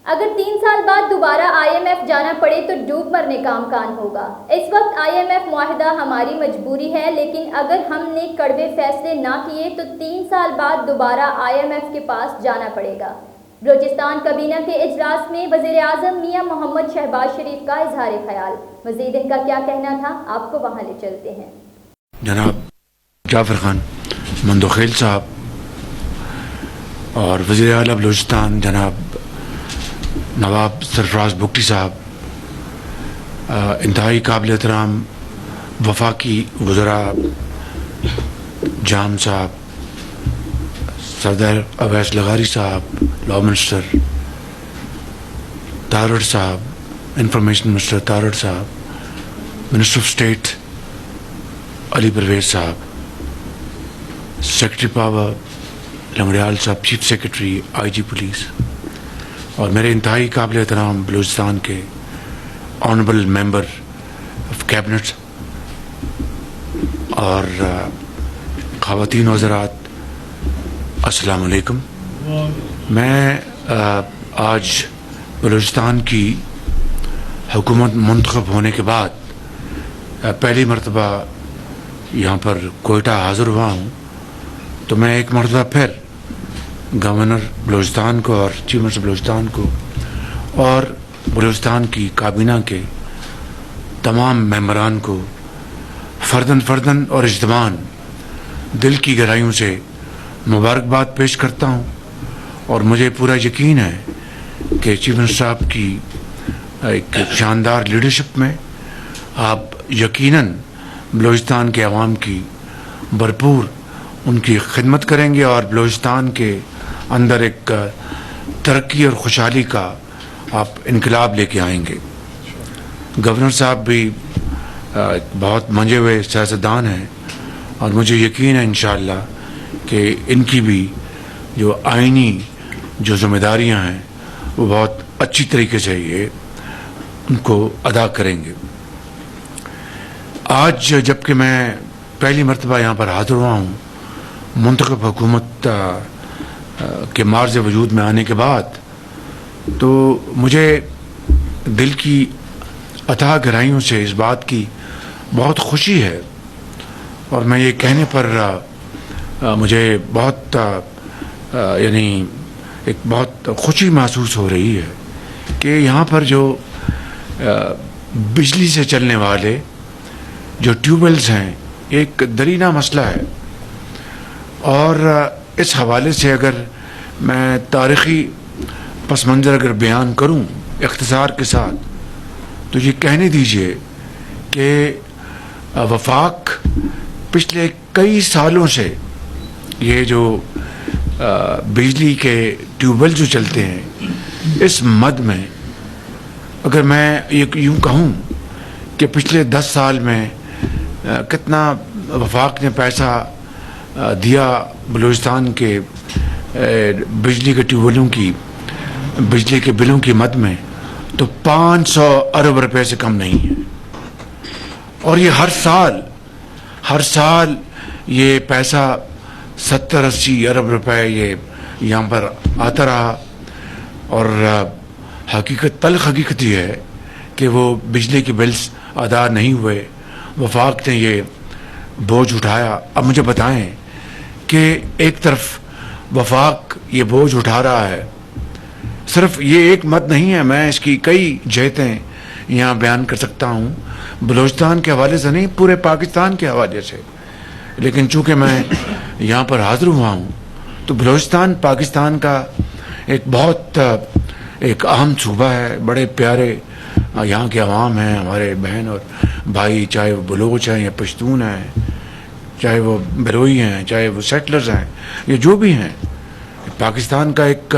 اگر 3 سال بعد دوبارہ IMF جانا پڑے تو ڈوب مرنے کا امکان ہوگا۔ اس وقت IMF معاہدہ ہماری مجبوری ہے، لیکن اگر ہم نے کڑوے فیصلے نہ کیے تو 3 سال بعد دوبارہ IMF کے پاس جانا پڑے گا۔ بلوچستان کابینہ کے اجلاس میں وزیر اعظم میاں محمد شہباز شریف کا اظہار خیال۔ مزید ان کا کیا کہنا تھا، آپ کو وہاں لے چلتے ہیں۔ جناب جعفر خان مندوخیل صاحب اور وزیر اعلیٰ بلوچستان جناب نواب سرفراز بگٹی صاحب، انتہائی قابل احترام وفاقی وزراء جام صاحب، سردار اویس لغاری صاحب، لاء منسٹر تارڑ صاحب، انفارمیشن منسٹر تارڑ صاحب، منسٹر آف اسٹیٹ علی پرویز صاحب، سیکرٹری پاور لنگڑیال صاحب، چیف سیکرٹری IG پولیس، اور میرے انتہائی قابل احترام بلوچستان کے آنریبل ممبر آف کیبنٹ اور خواتین و حضرات، السلام علیکم۔ میں آج بلوچستان کی حکومت منتخب ہونے کے بعد پہلی مرتبہ یہاں پر کوئٹہ حاضر ہوا ہوں، تو میں ایک مرتبہ پھر گورنر بلوچستان کو اور چیف منسٹر بلوچستان کو اور بلوچستان کی کابینہ کے تمام ممبران کو فرداً اور اجتماعاً دل کی گہرائیوں سے مبارکباد پیش کرتا ہوں، اور مجھے پورا یقین ہے کہ چیف منسٹر صاحب کی ایک شاندار لیڈرشپ میں آپ یقیناً بلوچستان کے عوام کی بھرپور ان کی خدمت کریں گے اور بلوچستان کے اندر ایک ترقی اور خوشحالی کا آپ انقلاب لے کے آئیں گے۔ گورنر صاحب بھی بہت منجے ہوئے سیاستدان ہیں، اور مجھے یقین ہے انشاءاللہ کہ ان کی بھی جو آئینی جو ذمہ داریاں ہیں وہ بہت اچھی طریقے سے یہ ان کو ادا کریں گے۔ آج جب کہ میں پہلی مرتبہ یہاں پر حاضر ہوا ہوں منتخب حکومت کے معرض وجود میں آنے کے بعد، تو مجھے دل کی اتھاہ گہرائیوں سے اس بات کی بہت خوشی ہے، اور میں یہ کہنے پر مجھے بہت یعنی ایک بہت خوشی محسوس ہو رہی ہے کہ یہاں پر جو بجلی سے چلنے والے جو ٹیوب ویلز ہیں ایک درینہ مسئلہ ہے، اور اس حوالے سے اگر میں تاریخی پس منظر اگر بیان کروں اختصار کے ساتھ، تو یہ کہنے دیجئے کہ وفاق پچھلے کئی سالوں سے یہ جو بجلی کے ٹیوب ویل جو چلتے ہیں اس مد میں، اگر میں یوں کہوں کہ پچھلے 10 سال میں کتنا وفاق نے پیسہ دیا بلوچستان کے بجلی کے ٹیوب ویلوں کی بجلی کے بلوں کی مد میں، تو 500 ارب روپے سے کم نہیں ہے، اور یہ ہر سال یہ پیسہ 70-80 ارب روپے یہ یہاں پر آتا رہا، اور تلخ حقیقت یہ ہے کہ وہ بجلی کے بلز ادا نہیں ہوئے، وفاق نے یہ بوجھ اٹھایا۔ اب مجھے بتائیں کہ ایک طرف وفاق یہ بوجھ اٹھا رہا ہے، صرف یہ ایک مت نہیں ہے، میں اس کی کئی جہتیں یہاں بیان کر سکتا ہوں، بلوچستان کے حوالے سے نہیں، پورے پاکستان کے حوالے سے، لیکن چونکہ میں یہاں پر حاضر ہوا ہوں تو بلوچستان پاکستان کا ایک بہت ایک اہم صوبہ ہے، بڑے پیارے یہاں کے عوام ہیں، ہمارے بہن اور بھائی، چاہے وہ بلوچ ہیں یا پشتون ہیں، چاہے وہ بروئی ہیں، چاہے وہ سیٹلرز ہیں، یہ جو بھی ہیں، پاکستان کا ایک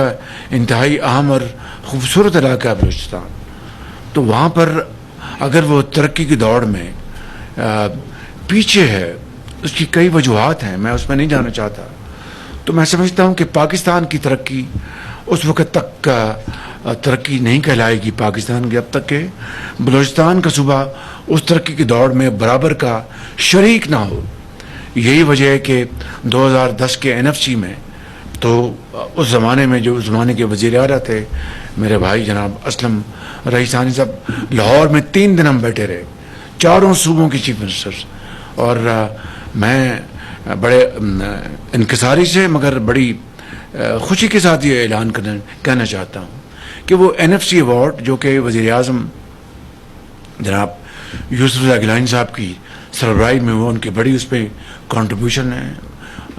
انتہائی اہم اور خوبصورت علاقہ ہے بلوچستان۔ تو وہاں پر اگر وہ ترقی کی دوڑ میں پیچھے ہے، اس کی کئی وجوہات ہیں، میں اس میں نہیں جانا چاہتا، تو میں سمجھتا ہوں کہ پاکستان کی ترقی اس وقت تک ترقی نہیں کہلائے گی پاکستان کی، اب تک کہ بلوچستان کا صوبہ اس ترقی کی دوڑ میں برابر کا شریک نہ ہو۔ یہی وجہ ہے کہ 2010 کے NFC میں تو اس زمانے میں جو اس زمانے کے وزیر اعلیٰ تھے میرے بھائی جناب اسلم رئیسانی صاحب، لاہور میں 3 دن ہم بیٹھے رہے، چاروں صوبوں کے چیف منسٹرز، اور میں بڑے انکساری سے مگر بڑی خوشی کے ساتھ یہ اعلان کہنا چاہتا ہوں کہ وہ NFC ایوارڈ جو کہ وزیر اعظم جناب یوسف رضا گیلانی صاحب کی سربراہی میں وہ ان کی بڑی اس پہ کنٹریبیوشن ہے،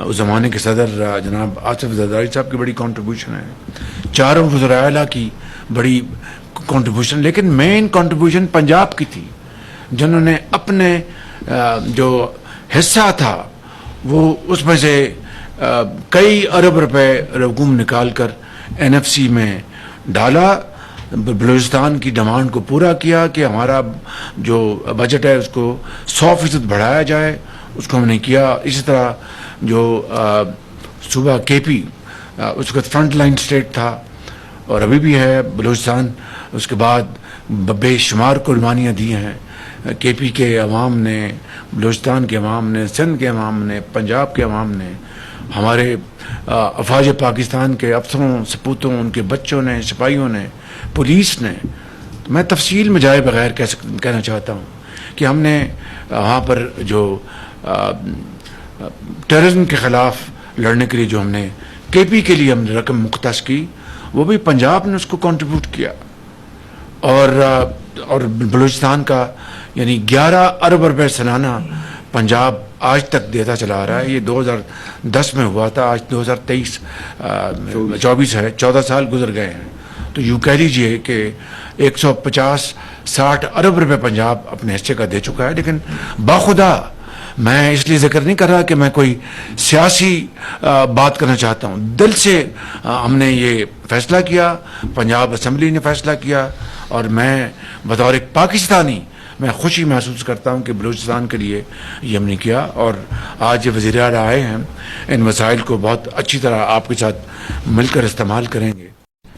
اس زمانے کے صدر جناب آصف زرداری صاحب کی بڑی کنٹریبیوشن ہے، چاروں وزراء اعلیٰ کی بڑی کنٹریبیوشن، لیکن مین کنٹریبیوشن پنجاب کی تھی، جنہوں نے اپنے جو حصہ تھا وہ اس میں سے کئی ارب روپے رقوم نکال کر NFC میں ڈالا، بلوچستان کی ڈیمانڈ کو پورا کیا کہ ہمارا جو بجٹ ہے اس کو 100% بڑھایا جائے، اس کو ہم نے کیا۔ اسی طرح جو صوبہ KP اس کا فرنٹ لائن اسٹیٹ تھا اور ابھی بھی ہے بلوچستان، اس کے بعد بے شمار قربانیاں دی ہیں KP کے عوام نے، بلوچستان کے عوام نے، سندھ کے عوام نے، پنجاب کے عوام نے، ہمارے افواج پاکستان کے افسروں سپوتوں، ان کے بچوں نے، سپاہیوں نے، پولیس نے۔ میں تفصیل میں جائے بغیر کہنا چاہتا ہوں کہ ہم نے وہاں پر جو ٹیررزم کے خلاف لڑنے کے لیے جو ہم نے KP کے لیے ہم نے رقم مختص کی، وہ بھی پنجاب نے اس کو کنٹریبیوٹ کیا، اور بلوچستان کا یعنی 11 ارب روپے سالانہ پنجاب آج تک دیتا چلا آ رہا ہے۔ یہ 2010 میں ہوا تھا، آج 2024 ہے، 14 سال گزر گئے ہیں، تو یوں کہہ لیجئے کہ 150-60 ارب روپے پنجاب اپنے حصے کا دے چکا ہے۔ لیکن باخدا میں اس لیے ذکر نہیں کر رہا کہ میں کوئی سیاسی بات کرنا چاہتا ہوں، دل سے ہم نے یہ فیصلہ کیا، پنجاب اسمبلی نے فیصلہ کیا، اور میں بطور ایک پاکستانی میں خوشی محسوس کرتا ہوں کہ بلوچستان کے لیے یہ ہم نے کیا، اور آج یہ وزیر اعلیٰ آئے ہیں، ان وسائل کو بہت اچھی طرح آپ کے ساتھ مل کر استعمال کریں گے۔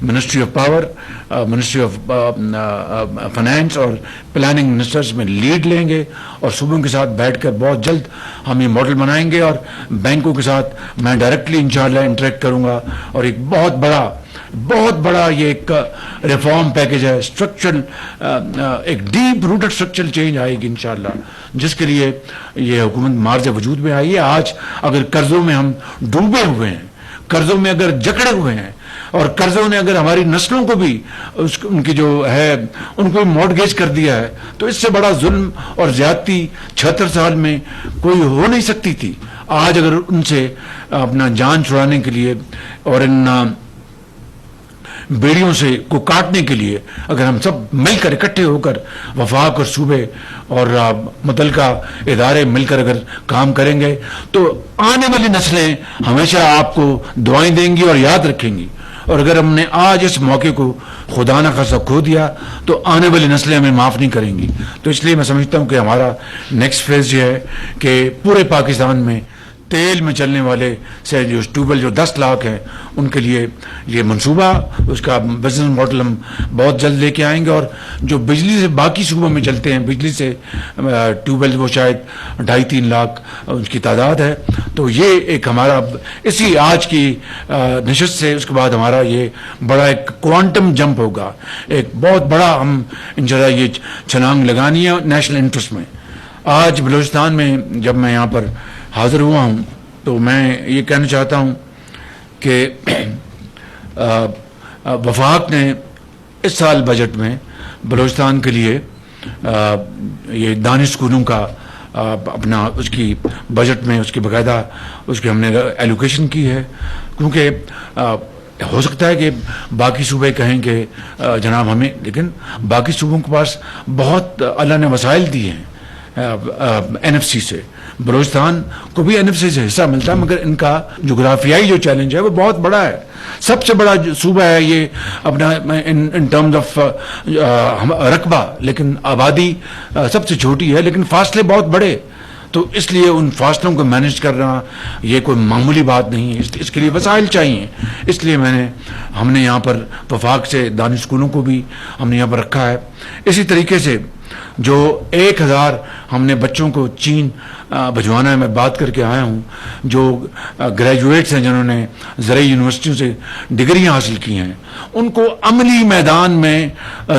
Ministry of power, ministry of finance اور پلاننگ منسٹرز میں لیڈ لیں گے، اور صوبوں کے ساتھ بیٹھ کر بہت جلد ہم یہ ماڈل بنائیں گے، اور بینکوں کے ساتھ میں ڈائریکٹلی انشاءاللہ انٹریکٹ کروں گا، اور ایک بہت بڑا یہ ایک ریفارم پیکج ہے، اسٹرکچرل ایک ڈیپ روٹڈ اسٹرکچرل چینج آئے گی انشاءاللہ، جس کے لیے یہ حکومت مارز وجود میں آئی ہے۔ آج اگر قرضوں میں ہم ڈوبے ہوئے ہیں، قرضوں میں اگر جکڑے ہوئے ہیں، اور قرضوں نے اگر ہماری نسلوں کو بھی ان کی جو ہے ان کو مورٹگیج کر دیا ہے، تو اس سے بڑا ظلم اور زیادتی 76 سال میں کوئی ہو نہیں سکتی تھی۔ آج اگر ان سے اپنا جان چھڑانے کے لیے اور ان بیڑیوں سے کو کاٹنے کے لیے اگر ہم سب مل کر اکٹھے ہو کر وفاق اور صوبے اور متعلقہ ادارے مل کر اگر کام کریں گے، تو آنے والی نسلیں ہمیشہ آپ کو دعائیں دیں گی اور یاد رکھیں گی، اور اگر ہم نے آج اس موقع کو خدا نہ خواستہ کھو دیا تو آنے والی نسلیں ہمیں معاف نہیں کریں گی۔ تو اس لیے میں سمجھتا ہوں کہ ہمارا نیکسٹ فیز یہ ہے کہ پورے پاکستان میں تیل میں چلنے والے سے جو ٹیوب جو 10 لاکھ ہیں ان کے لیے یہ منصوبہ، اس کا بزنس ماڈل ہم بہت جلد لے کے آئیں گے، اور جو بجلی سے باقی صوبوں میں چلتے ہیں بجلی سے ٹیوب ویل وہ شاید 2.5-3 لاکھ ان کی تعداد ہے۔ تو یہ ایک ہمارا اسی آج کی نشست سے اس کے بعد ہمارا یہ بڑا ایک کوانٹم جمپ ہوگا، ایک بہت بڑا ہم انشاءاللہ یہ چھلانگ لگانی ہے نیشنل انٹرسٹ میں۔ آج بلوچستان میں جب میں یہاں پر حاضر ہوا ہوں تو میں یہ کہنا چاہتا ہوں کہ وفاق نے اس سال بجٹ میں بلوچستان کے لیے یہ دانش اسکولوں کا اپنا اس کی بجٹ میں اس کی باقاعدہ اس کی ہم نے ایلوکیشن کی ہے، کیونکہ ہو سکتا ہے کہ باقی صوبے کہیں کہ جناب ہمیں، لیکن باقی صوبوں کے پاس بہت اللہ نے وسائل دیے ہیں NFC سے، بلوچستان کو بھی NFC سے حصہ ملتا ہے، مگر ان کا جغرافیائی جو چیلنج ہے وہ بہت بڑا ہے، سب سے بڑا صوبہ ہے یہ اپنا ان ٹرمز آف رقبہ، لیکن آبادی سب سے چھوٹی ہے، لیکن فاصلے بہت بڑے، تو اس لیے ان فاصلوں کو مینیج کرنا یہ کوئی معمولی بات نہیں ہے، اس کے لیے وسائل چاہیے۔ اس لیے ہم نے یہاں پر وفاق سے دانش اسکولوں کو بھی ہم نے یہاں پر رکھا ہے۔ اسی طریقے سے جو 1000 ہم نے بچوں کو چین بھجوانا ہے. میں بات کر کے آیا ہوں جو گریجویٹس ہیں جنہوں نے زرعی یونیورسٹیوں سے ڈگریاں حاصل کی ہیں, ان کو عملی میدان میں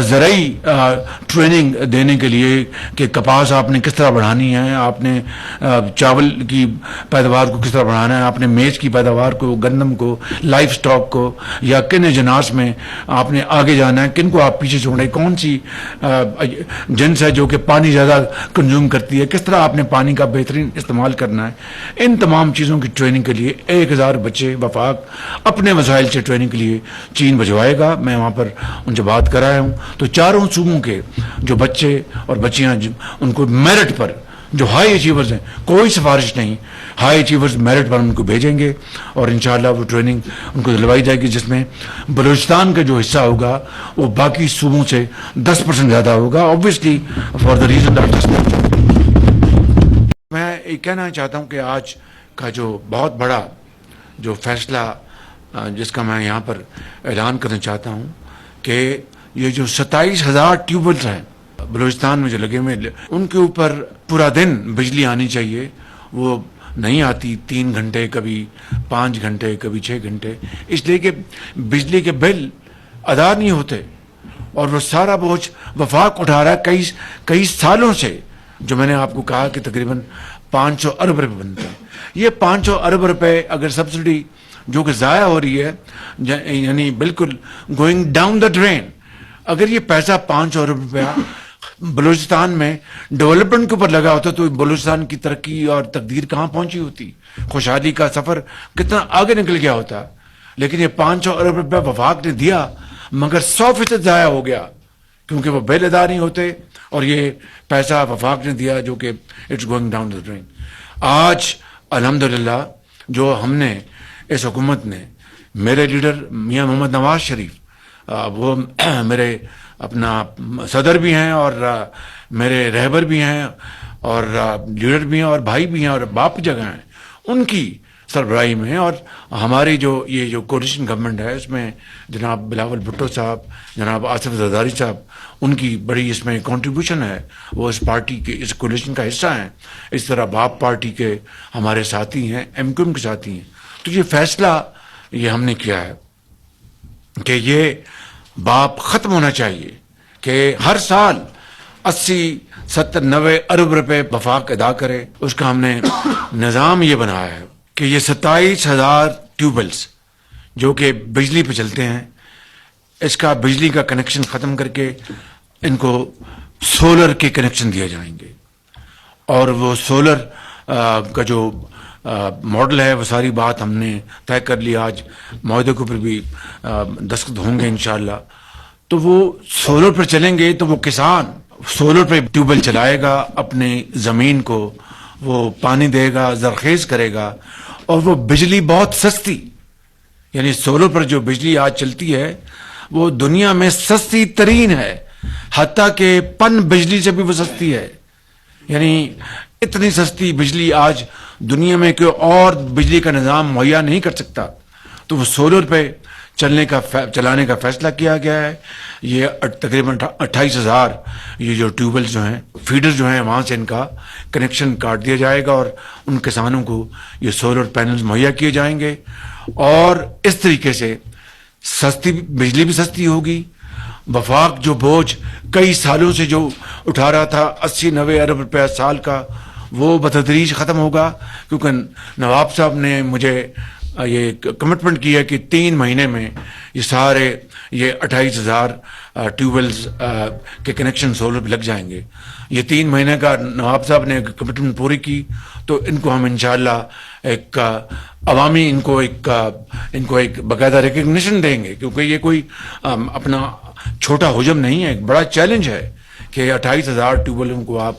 زرعی ٹریننگ دینے کے لیے کہ کپاس آپ نے کس طرح بڑھانی ہے, آپ نے چاول کی پیداوار کو کس طرح بڑھانا ہے, آپ نے میز کی پیداوار کو, گندم کو, لائف سٹاک کو, یا کن اجناس میں آپ نے آگے جانا ہے, کن کو آپ پیچھے چھوڑ رہے ہیں, کون سی جنس ہے جو کہ پانی زیادہ کنزیوم کرتی ہے, کس طرح آپ نے پانی کا بہترین استعمال کرنا ہے. ان تمام چیزوں کی ٹریننگ کے لیے 1000 بچے وفاق اپنے وسائل سے ٹریننگ کے لیے چین بھجوائے گا. میں وہاں پر ان سے بات کرایا ہوں, تو چاروں صوبوں کے جو بچے اور بچیاں ان کو میرٹ پر جو ہائی اچیورز ہیں, کوئی سفارش نہیں, ہائی اچیورز میرٹ پر ان کو بھیجیں گے اور انشاءاللہ وہ ٹریننگ ان کو دلوائی جائے گی, جس میں بلوچستان کا جو حصہ ہوگا وہ باقی صوبوں سے 10% زیادہ ہوگا, obviously for the reason that میں یہ کہنا چاہتا ہوں کہ آج کا جو بہت بڑا جو فیصلہ جس کا میں یہاں پر اعلان کرنا چاہتا ہوں کہ یہ جو 27,000 ٹیوبویلز ہیں بلوچستان میں جو لگے ہوئے, ان کے اوپر پورا دن بجلی آنی چاہیے, وہ نہیں آتی. 3 گھنٹے, کبھی 5 گھنٹے, کبھی 6 گھنٹے, اس لیے کہ بجلی کے بل ادا نہیں ہوتے اور وہ سارا بوجھ وفاق اٹھا رہا ہے کئی سالوں سے. جو میں نے آپ کو کہا کہ تقریباً 500 ارب روپے بنتے ہیں. یہ 500 ارب روپے اگر سبسڈی جو کہ ضائع ہو رہی ہے, یعنی بالکل گوئنگ ڈاؤن دا ڈرین, اگر یہ پیسہ 500 ارب روپیہ بلوچستان میں ڈیولپمنٹ کے اوپر لگا ہوتا تو بلوچستان کی ترقی اور تقدیر کہاں پہنچی ہوتی, خوشحالی کا سفر کتنا آگے نکل گیا ہوتا. لیکن یہ 500 ارب روپیہ وفاق نے دیا مگر 100% ضائع ہو گیا کیونکہ وہ بل ادا نہیں ہوتے, اور یہ پیسہ وفاق نے دیا جو کہ it's going down the drain. آج الحمدللہ جو ہم نے اس حکومت نے, میرے لیڈر میاں محمد نواز شریف, وہ میرے اپنا صدر بھی ہیں اور میرے رہبر بھی ہیں اور لیڈر بھی ہیں اور بھائی بھی ہیں اور باپ کی جگہ ہیں, ان کی سربراہی میں, اور ہماری جو یہ جو کولیشن گورنمنٹ ہے اس میں جناب بلاول بھٹو صاحب, جناب آصف زرداری صاحب, ان کی بڑی اس میں کنٹریبیوشن ہے, وہ اس پارٹی کے اس کولیشن کا حصہ ہیں. اس طرح باپ پارٹی کے ہمارے ساتھی ہیں, ایم کیو ایم کے ساتھی ہیں. تو یہ فیصلہ یہ ہم نے کیا ہے کہ یہ باپ ختم ہونا چاہیے کہ ہر سال 80 70 90 ارب روپے وفاق ادا کرے. اس کا ہم نے نظام یہ بنایا ہے کہ یہ 27,000 ٹیوبویلز جو کہ بجلی پہ چلتے ہیں, اس کا بجلی کا کنیکشن ختم کر کے ان کو سولر کے کنیکشن دیے جائیں گے, اور وہ سولر کا جو ماڈل ہے وہ ساری بات ہم نے طے کر لی. آج معاہدے کے اوپر بھی دستخط ہوں گے انشاءاللہ. تو وہ سولر پر چلیں گے تو وہ کسان سولر پہ ٹیوبویل چلائے گا, اپنی زمین کو وہ پانی دے گا, زرخیز کرے گا, اور وہ بجلی بہت سستی, یعنی سولر پر جو بجلی آج چلتی ہے وہ دنیا میں سستی ترین ہے, حتیٰ کہ پن بجلی سے بھی وہ سستی ہے. یعنی اتنی سستی بجلی آج دنیا میں کوئی اور بجلی کا نظام مہیا نہیں کر سکتا. تو وہ سولر پہ چلانے کا فیصلہ کیا گیا ہے. یہ تقریباً 28,000 یہ جو ٹیوبویل جو ہیں, فیڈر جو ہیں, وہاں سے ان کا کنیکشن کاٹ دیا جائے گا اور ان کسانوں کو یہ سولر پینلز مہیا کیے جائیں گے, اور اس طریقے سے سستی بجلی بھی سستی ہوگی. وفاق جو بوجھ کئی سالوں سے جو اٹھا رہا تھا 80-90 ارب روپیہ سال کا, وہ بتدریج ختم ہوگا, کیونکہ نواب صاحب نے مجھے یہ کمٹمنٹ کی ہے کہ 3 مہینے میں یہ سارے یہ 28,000 ٹیوبویلز کے کنیکشن سولر پہ لگ جائیں گے. یہ 3 مہینے کا نواب صاحب نے کمٹمنٹ پوری کی تو ان کو ہم انشاءاللہ ایک عوامی ان کو ایک باقاعدہ ریکگنیشن دیں گے, کیونکہ یہ کوئی اپنا چھوٹا حجم نہیں ہے, ایک بڑا چیلنج ہے کہ 28,000 ٹیوبویلوں کو آپ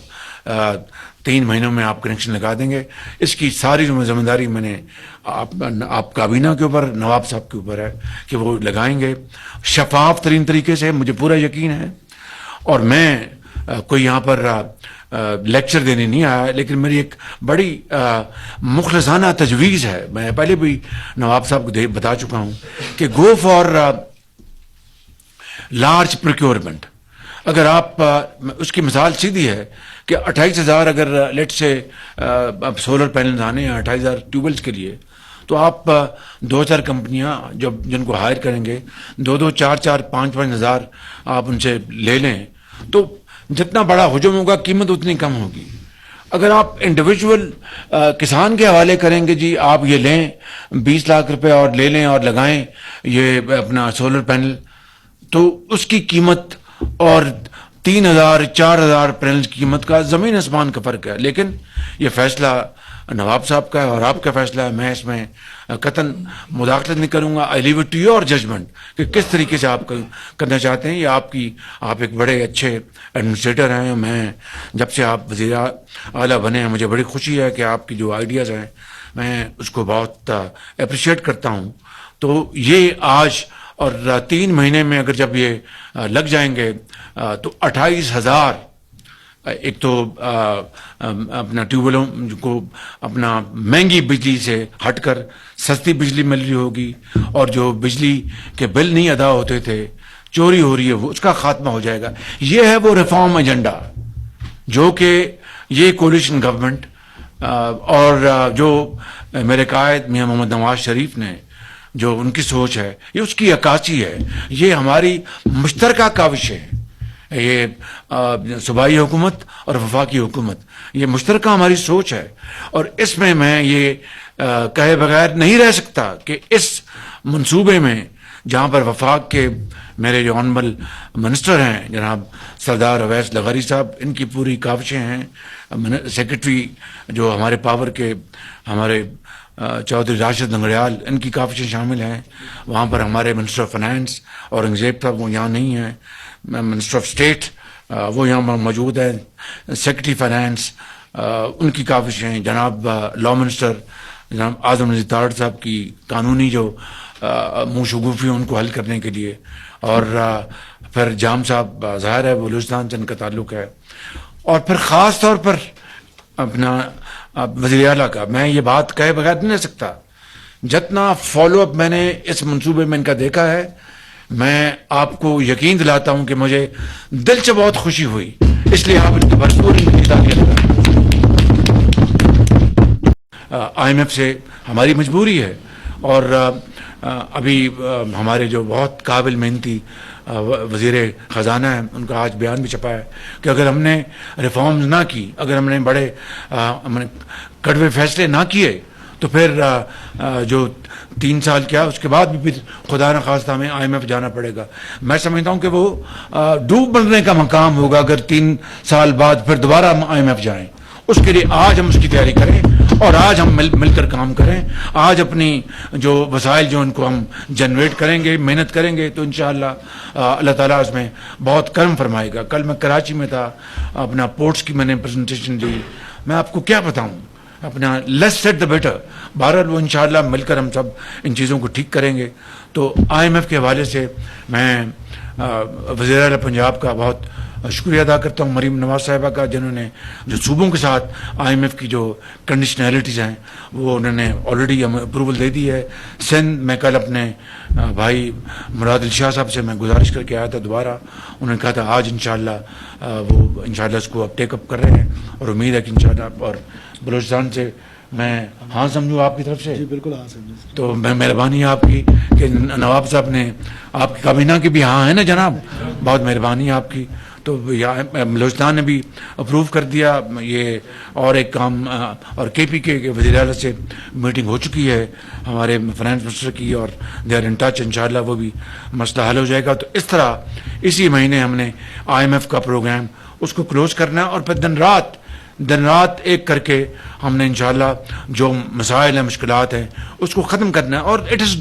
3 مہینوں میں آپ کنیکشن لگا دیں گے. اس کی ساری ذمہ داری میں نے آپ کابینہ کے اوپر, نواب صاحب کے اوپر ہے کہ وہ لگائیں گے شفاف ترین طریقے سے, مجھے پورا یقین ہے. اور میں کوئی یہاں پر لیکچر دینے نہیں آیا, لیکن میری ایک بڑی مخلصانہ تجویز ہے. میں پہلے بھی نواب صاحب کو بتا چکا ہوں کہ گو فار لارج پروکیورمنٹ. اگر آپ اس کی مثال سیدھی ہے کہ 28,000 اگر لیٹ سے سولر پینلز آنے ہیں 28,000 ٹیوبویلس کے لیے، تو آپ 2-4 کمپنیاں جن کو ہائر کریں گے 2-2, 4-4, 5-5 ہزار آپ ان سے لے لیں، تو جتنا بڑا حجم ہوگا قیمت اتنی کم ہوگی. اگر آپ انڈیویجول کسان کے حوالے کریں گے جی آپ یہ لیں 20 لاکھ روپے اور لے لیں اور لگائیں یہ اپنا سولر پینل، تو اس کی قیمت اور 3,000 4,000 پینل کی قیمت کا زمین آسمان کا فرق ہے. لیکن یہ فیصلہ نواب صاحب کا ہے اور آپ کا فیصلہ ہے، میں اس میں قطعاً مداخلت نہیں کروں گا. I leave it to your judgement کہ کس طریقے سے آپ کرنا چاہتے ہیں. یہ آپ ایک بڑے اچھے ایڈمنسٹریٹر ہیں. میں جب سے آپ وزیر اعلیٰ بنے ہیں مجھے بڑی خوشی ہے کہ آپ کی جو آئیڈیاز ہیں میں اس کو بہت اپریشیٹ کرتا ہوں. تو یہ آج اور 3 مہینے میں اگر جب یہ لگ جائیں گے تو 28,000 ایک تو اپنا ٹیوبویلوں کو اپنا مہنگی بجلی سے ہٹ کر سستی بجلی مل رہی ہوگی، اور جو بجلی کے بل نہیں ادا ہوتے تھے چوری ہو رہی ہے وہ اس کا خاتمہ ہو جائے گا. یہ ہے وہ ریفارم ایجنڈا جو کہ یہ کولیشن گورنمنٹ اور جو میرے قائد میاں محمد نواز شریف نے جو ان کی سوچ ہے یہ اس کی عکاسی ہے. یہ ہماری مشترکہ کاوش ہے. یہ صوبائی حکومت اور وفاقی حکومت یہ مشترکہ ہماری سوچ ہے، اور اس میں یہ کہے بغیر نہیں رہ سکتا کہ اس منصوبے میں جہاں پر وفاق کے میرے جو آنریبل منسٹر ہیں جناب سردار اویس لغاری صاحب، ان کی پوری کاوشیں ہیں. سیکرٹری جو ہمارے پاور کے ہمارے چودھری راشد لنگڑیال، ان کی کاوشیں شامل ہیں. وہاں پر ہمارے منسٹر آف فائنانس اورنگزیب صاحب وہ یہاں نہیں ہیں، منسٹر آف اسٹیٹ وہ یہاں موجود ہے، سیکرٹری فائنانس ان کی کاوشیں، جناب لا منسٹر جناب اعظم نذیر تارڑ صاحب کی قانونی جو منہ شگوفی ان کو حل کرنے کے لیے، اور پھر جام صاحب ظاہر ہے بلوچستان سے ان کا تعلق ہے، اور پھر خاص طور پر اپنا وزیر اعلیٰ کا. میں یہ بات کہے بغیر نہیں رہ سکتا. جتنا فالو اپ میں نے اس منصوبے میں ان کا دیکھا ہے میں آپ کو یقین دلاتا ہوں کہ مجھے دل سے بہت خوشی ہوئی. اس لیے آپ ان کی بھرپور آئی ایم ایف سے ہماری مجبوری ہے. اور ابھی ہمارے جو بہت قابل محنتی وزیر خزانہ ہیں ان کا آج بیان بھی چھپا ہے کہ اگر ہم نے ریفارمز نہ کی، اگر ہم نے بڑے کڑوے فیصلے نہ کیے تو پھر جو 3 سال کیا اس کے بعد بھی پھر خدا نخواستہ ہمیں آئی ایم ایف جانا پڑے گا. میں سمجھتا ہوں کہ وہ ڈوب مرنے کا مقام ہوگا اگر 3 سال بعد پھر دوبارہ ہم آئی ایم ایف جائیں. اس کے لیے آج ہم اس کی تیاری کریں اور آج ہم مل کر کام کریں. آج اپنی جو وسائل جو ان کو ہم جنریٹ کریں گے، محنت کریں گے تو انشاءاللہ اللہ تعالیٰ اس میں بہت کرم فرمائے گا. کل میں کراچی میں تھا، اپنا پورٹس کی میں نے پریزنٹیشن دی. میں آپ کو کیا بتاؤں، اپنا لیس سیٹ دا بیٹر. بہرحال وہ انشاءاللہ مل کر ہم سب ان چیزوں کو ٹھیک کریں گے. تو آئی ایم ایف کے حوالے سے میں وزیر اعلیٰ پنجاب کا بہت شکریہ ادا کرتا ہوں، مریم نواز صاحبہ کا، جنہوں نے جو صوبوں کے ساتھ آئی ایم ایف کی جو کنڈیشنلٹیز ہیں وہ انہوں نے آلریڈی ہمیں اپروول دے دی ہے. سندھ میں کل اپنے بھائی مراد علی شاہ صاحب سے میں گزارش کر کے آیا تھا دوبارہ. انہوں نے کہا تھا آج انشاءاللہ وہ انشاءاللہ اس کو اب ٹیک اپ کر رہے ہیں اور امید ہے کہ انشاءاللہ. اور بلوچستان سے میں ہاں سمجھوں آپ کی طرف سے؟ جی بالکل ہاں سمجھوں. تو میں مہربانی ہے آپ کی کہ نواب صاحب نے آپ کی کابینہ کی بھی ہاں ہے نا جناب، بہت مہربانی ہے آپ کی. تو بلوچستان نے بھی اپروو کر دیا یہ. اور ایک کام اور کے پی کے وزیر اعلیٰ سے میٹنگ ہو چکی ہے ہمارے فائنانس منسٹر کی، اور دے آر ان ٹچ. انشاءاللہ وہ بھی مسئلہ حل ہو جائے گا. تو اس طرح اسی مہینے ہم نے آئی ایم ایف کا پروگرام اس کو کلوز کرنا ہے، اور پھر دن رات ایک کر کے ہم نے انشاءاللہ جو مسائل ہیں مشکلات ہیں اس کو ختم کرنا ہے. اور اٹ از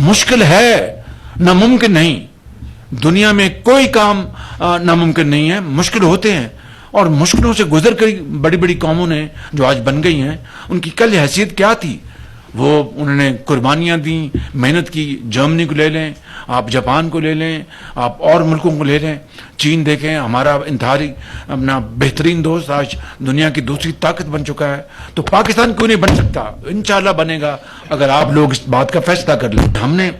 مشکل ہے، ناممکن نہیں. دنیا میں کوئی کام ناممکن نہیں ہے، مشکل ہوتے ہیں. اور مشکلوں سے گزر کر بڑی بڑی قوموں نے جو آج بن گئی ہیں ان کی کل حیثیت کیا تھی، وہ انہوں نے قربانیاں دیں، محنت کی. جرمنی کو لے لیں آپ، جاپان کو لے لیں آپ، اور ملکوں کو لے لیں. چین دیکھیں، ہمارا انتہائی اپنا بہترین دوست آج دنیا کی دوسری طاقت بن چکا ہے. تو پاکستان کیوں نہیں بن سکتا؟ انشاءاللہ بنے گا اگر آپ لوگ اس بات کا فیصلہ کر لیں. ہم نے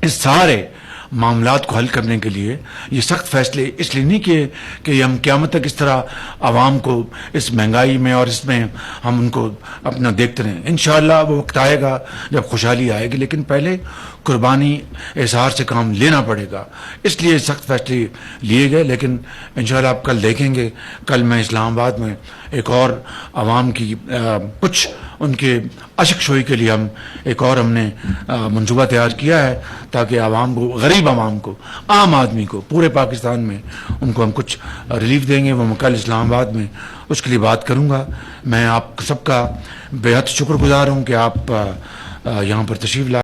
اس سارے معاملات کو حل کرنے کے لیے یہ سخت فیصلے اس لیے نہیں کیے کہ یہ ہم قیامت تک اس طرح عوام کو اس مہنگائی میں اور اس میں ہم ان کو اپنا دیکھتے رہیں. انشاءاللہ وہ وقت آئے گا جب خوشحالی آئے گی، لیکن پہلے قربانی اظہار سے کام لینا پڑے گا. اس لیے سخت فیصلے لیے گئے. لیکن انشاءاللہ آپ کل دیکھیں گے، کل میں اسلام آباد میں ایک اور عوام کی کچھ ان کے اشک شوئی کے لیے ہم نے منصوبہ تیار کیا ہے تاکہ عوام کو، غریب عوام کو، عام آدمی کو پورے پاکستان میں ان کو ہم کچھ ریلیف دیں گے. وہ میں کل اسلام آباد میں اس کے لیے بات کروں گا. میں آپ سب کا بے حد شکر گزار ہوں کہ آپ یہاں پر تشریف لائے.